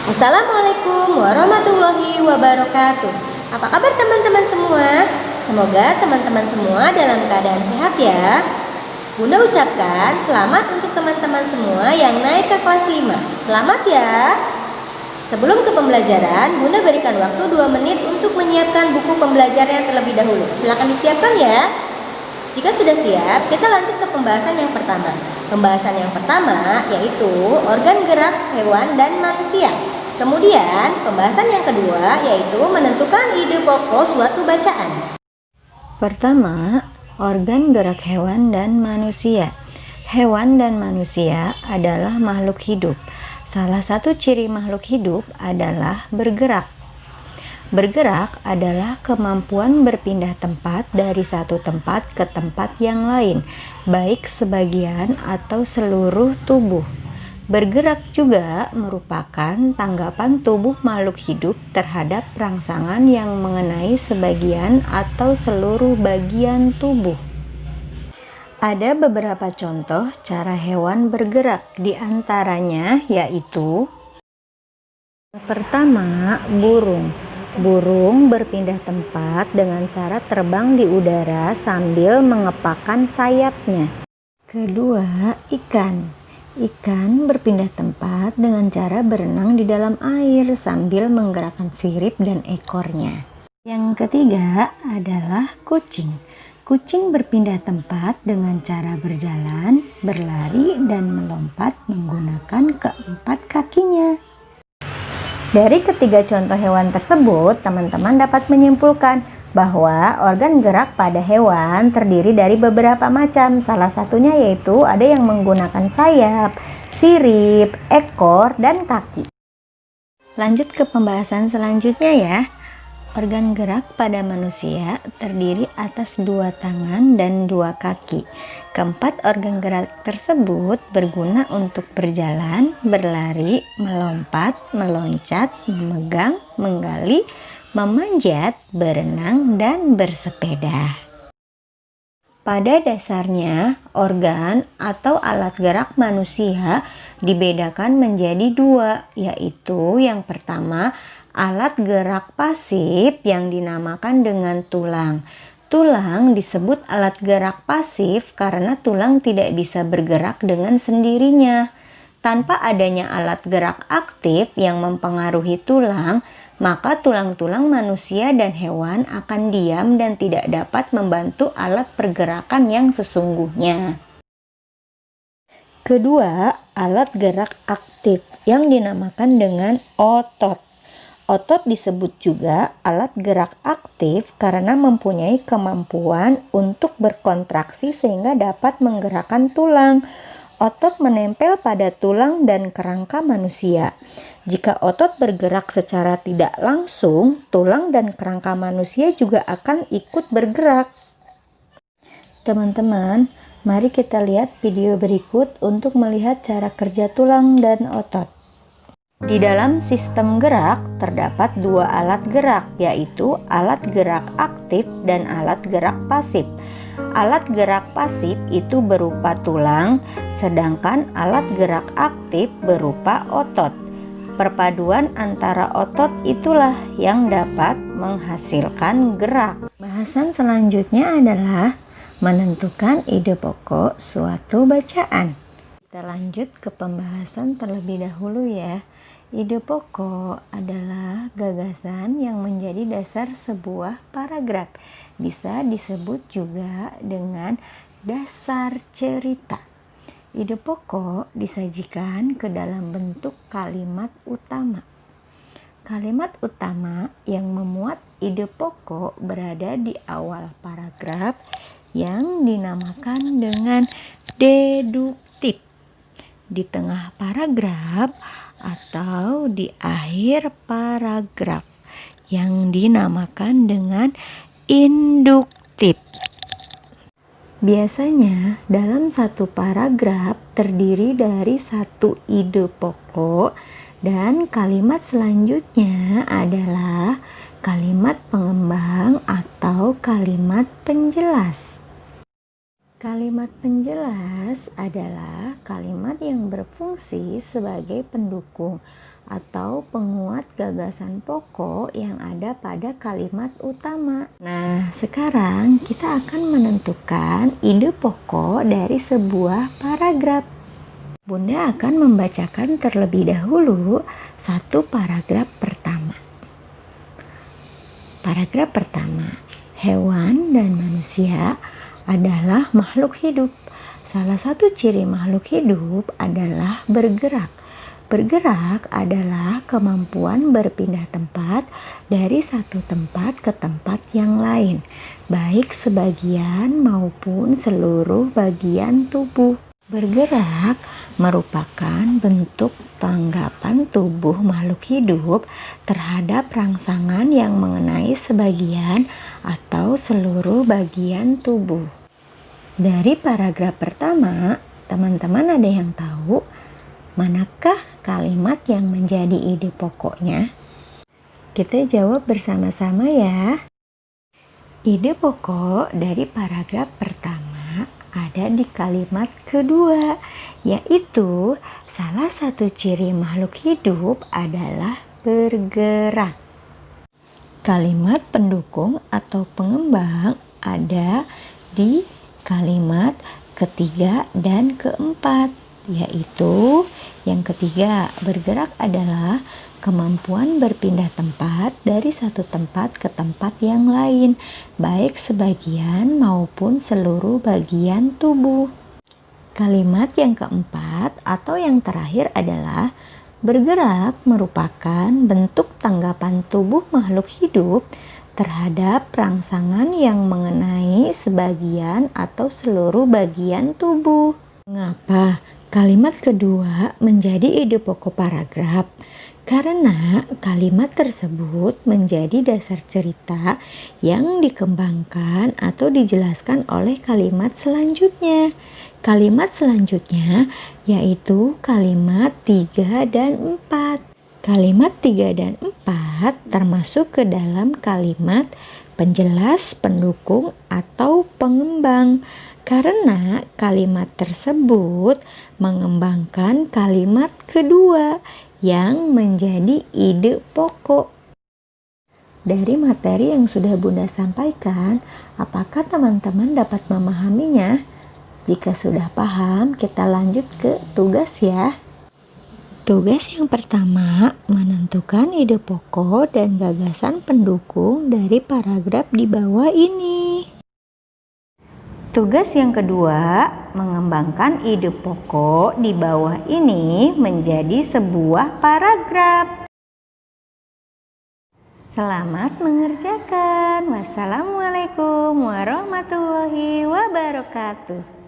Assalamualaikum warahmatullahi wabarakatuh. Apa kabar teman-teman semua? Semoga teman-teman semua dalam keadaan sehat ya. Bunda ucapkan selamat untuk teman-teman semua yang naik ke kelas 5. Selamat ya. Sebelum ke pembelajaran, Bunda berikan waktu 2 menit untuk menyiapkan buku pembelajaran terlebih dahulu. Silakan disiapkan ya. Jika sudah siap, kita lanjut ke pembahasan yang pertama. Pembahasan yang pertama yaitu organ gerak hewan dan manusia. Kemudian, pembahasan yang kedua yaitu menentukan ide pokok suatu bacaan. Pertama, organ gerak hewan dan manusia. Hewan dan manusia adalah makhluk hidup. Salah satu ciri makhluk hidup adalah bergerak. Bergerak adalah kemampuan berpindah tempat dari satu tempat ke tempat yang lain, baik sebagian atau seluruh tubuh. Bergerak juga merupakan tanggapan tubuh makhluk hidup terhadap rangsangan yang mengenai sebagian atau seluruh bagian tubuh. Ada beberapa contoh cara hewan bergerak, di antaranya yaitu: pertama, burung. Burung berpindah tempat dengan cara terbang di udara sambil mengepakkan sayapnya. Kedua, ikan. Ikan berpindah tempat dengan cara berenang di dalam air sambil menggerakkan sirip dan ekornya. Yang ketiga adalah kucing. Kucing berpindah tempat dengan cara berjalan, berlari, dan melompat menggunakan keempat kakinya. Dari ketiga contoh hewan tersebut, teman-teman dapat menyimpulkan bahwa organ gerak pada hewan terdiri dari beberapa macam. Salah satunya yaitu ada yang menggunakan sayap, sirip, ekor, dan kaki. Lanjut ke pembahasan selanjutnya ya. Organ gerak pada manusia terdiri atas 2 tangan dan 2 kaki. Keempat organ gerak tersebut berguna untuk berjalan, berlari, melompat, meloncat, memegang, menggali, memanjat, berenang, dan bersepeda. Pada dasarnya, organ atau alat gerak manusia dibedakan menjadi 2, yaitu yang pertama, alat gerak pasif yang dinamakan dengan tulang. Tulang disebut alat gerak pasif karena tulang tidak bisa bergerak dengan sendirinya. Tanpa adanya alat gerak aktif yang mempengaruhi tulang, maka tulang-tulang manusia dan hewan akan diam dan tidak dapat membantu alat pergerakan yang sesungguhnya. Kedua, alat gerak aktif yang dinamakan dengan otot. Otot disebut juga alat gerak aktif karena mempunyai kemampuan untuk berkontraksi sehingga dapat menggerakkan tulang. Otot menempel pada tulang dan kerangka manusia. Jika otot bergerak secara tidak langsung, tulang dan kerangka manusia juga akan ikut bergerak. Teman-teman, mari kita lihat video berikut untuk melihat cara kerja tulang dan otot. Di dalam sistem gerak terdapat 2 alat gerak, yaitu alat gerak aktif dan alat gerak pasif. Alat gerak pasif itu berupa tulang, sedangkan alat gerak aktif berupa otot. Perpaduan antara otot itulah yang dapat menghasilkan gerak. Bahasan selanjutnya adalah menentukan ide pokok suatu bacaan. Kita lanjut ke pembahasan terlebih dahulu ya. Ide pokok adalah gagasan yang menjadi dasar sebuah paragraf. Bisa disebut juga dengan dasar cerita. Ide pokok disajikan ke dalam bentuk kalimat utama. Kalimat utama yang memuat ide pokok berada di awal paragraf yang dinamakan dengan deduktif. Di tengah paragraf atau di akhir paragraf yang dinamakan dengan induktif. Biasanya dalam satu paragraf terdiri dari 1 ide pokok dan kalimat selanjutnya adalah kalimat pengembang atau kalimat penjelas. Kalimat penjelas adalah kalimat yang berfungsi sebagai pendukung atau penguat gagasan pokok yang ada pada kalimat utama. Nah, sekarang kita akan menentukan ide pokok dari sebuah paragraf. Bunda akan membacakan terlebih dahulu satu paragraf pertama. Paragraf pertama, hewan dan manusia adalah makhluk hidup. Salah satu ciri makhluk hidup adalah bergerak. Bergerak adalah kemampuan berpindah tempat dari satu tempat ke tempat yang lain, baik sebagian maupun seluruh bagian tubuh. Bergerak merupakan bentuk tanggapan tubuh makhluk hidup terhadap rangsangan yang mengenai sebagian atau seluruh bagian tubuh. Dari paragraf pertama, teman-teman ada yang tahu manakah kalimat yang menjadi ide pokoknya? Kita jawab bersama-sama ya. Ide pokok dari paragraf pertama ada di kalimat kedua, yaitu salah satu ciri makhluk hidup adalah bergerak. Kalimat pendukung atau pengembang ada di kalimat ketiga dan keempat, yaitu yang ketiga, bergerak adalah kemampuan berpindah tempat dari satu tempat ke tempat yang lain, baik sebagian maupun seluruh bagian tubuh. Kalimat yang keempat atau yang terakhir adalah bergerak merupakan bentuk tanggapan tubuh makhluk hidup terhadap rangsangan yang mengenai sebagian atau seluruh bagian tubuh. Mengapa kalimat kedua menjadi ide pokok paragraf? Karena kalimat tersebut menjadi dasar cerita yang dikembangkan atau dijelaskan oleh kalimat selanjutnya. Kalimat selanjutnya yaitu kalimat 3 dan 4. Kalimat 3 dan 4 termasuk ke dalam kalimat penjelas, pendukung, atau pengembang. Karena kalimat tersebut mengembangkan kalimat kedua yang menjadi ide pokok. Dari materi yang sudah Bunda sampaikan, apakah teman-teman dapat memahaminya? Jika sudah paham, kita lanjut ke tugas ya. Tugas yang pertama, menentukan ide pokok dan gagasan pendukung dari paragraf di bawah ini. Tugas yang kedua, mengembangkan ide pokok di bawah ini menjadi sebuah paragraf. Selamat mengerjakan. Wassalamualaikum warahmatullahi wabarakatuh.